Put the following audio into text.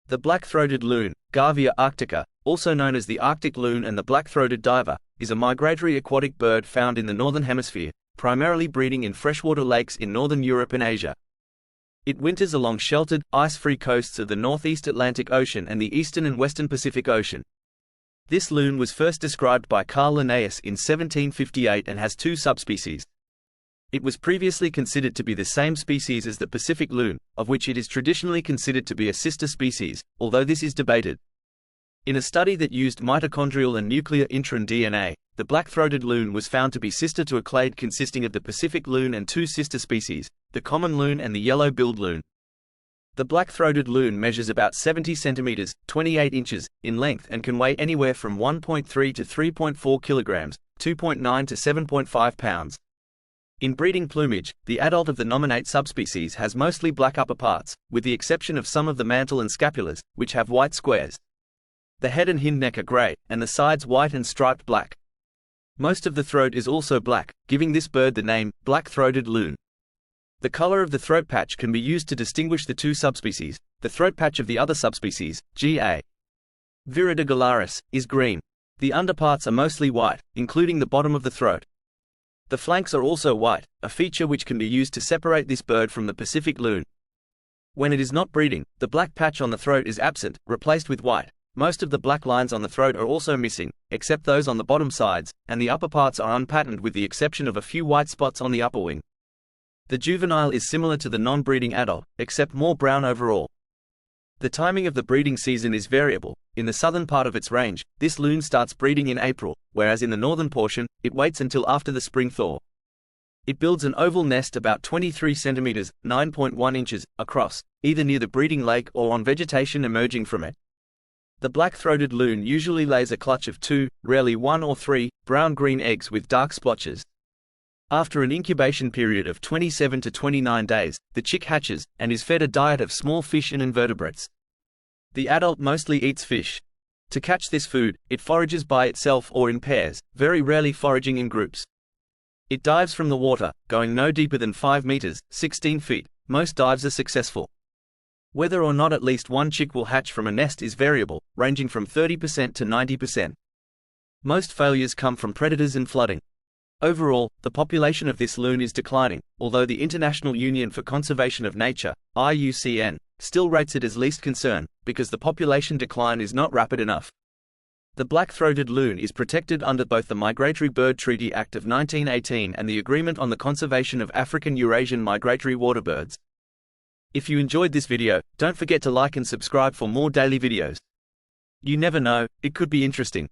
The black-throated loon, Garvia arctica, also known as the Arctic loon and the black-throated diver, is a migratory aquatic bird found in the northern hemisphere, primarily breeding in freshwater lakes in northern Europe and Asia. It winters along sheltered, ice-free coasts of the northeast Atlantic Ocean and the eastern and western Pacific Ocean. This loon was first described by Carl Linnaeus in 1758 and has two subspecies. It was previously considered to be the same species as the Pacific loon, of which it is traditionally considered to be a sister species, although this is debated. In a study that used mitochondrial and nuclear intron DNA, the black-throated loon was found to be sister to a clade consisting of the Pacific loon and two sister species, the common loon and the yellow-billed loon. The black-throated loon measures about 70 centimeters, 28 inches, in length and can weigh anywhere from 1.3 to 3.4 kilograms, 2.9 to 7.5 pounds. In breeding plumage, the adult of the nominate subspecies has mostly black upperparts, with the exception of some of the mantle and scapulars, which have white squares. The head and hind neck are grey, and the sides white and striped black. Most of the throat is also black, giving this bird the name black-throated loon. The color of the throat patch can be used to distinguish the two subspecies. The throat patch of the other subspecies, G.A. viridegularis, is green. The underparts are mostly white, including the bottom of the throat. The flanks are also white, a feature which can be used to separate this bird from the Pacific loon. When it is not breeding, the black patch on the throat is absent, replaced with white. Most of the black lines on the throat are also missing, except those on the bottom sides, and the upper parts are unpatterned with the exception of a few white spots on the upper wing. The juvenile is similar to the non-breeding adult, except more brown overall. The timing of the breeding season is variable. In the southern part of its range, this loon starts breeding in April, whereas in the northern portion, it waits until after the spring thaw. It builds an oval nest about 23 centimeters, 9.1 inches, across, either near the breeding lake or on vegetation emerging from it. The black-throated loon usually lays a clutch of 2, rarely 1 or 3, brown-green eggs with dark splotches. After an incubation period of 27 to 29 days, the chick hatches, and is fed a diet of small fish and invertebrates. The adult mostly eats fish. To catch this food, it forages by itself or in pairs, very rarely foraging in groups. It dives from the water, going no deeper than 5 meters, 16 feet. Most dives are successful. Whether or not at least one chick will hatch from a nest is variable, ranging from 30% to 90%. Most failures come from predators and flooding. Overall, the population of this loon is declining, although the International Union for Conservation of Nature, IUCN, still rates it as least concern, because the population decline is not rapid enough. The black-throated loon is protected under both the Migratory Bird Treaty Act of 1918 and the Agreement on the Conservation of African Eurasian Migratory Waterbirds. If you enjoyed this video, don't forget to like and subscribe for more daily videos. You never know, it could be interesting.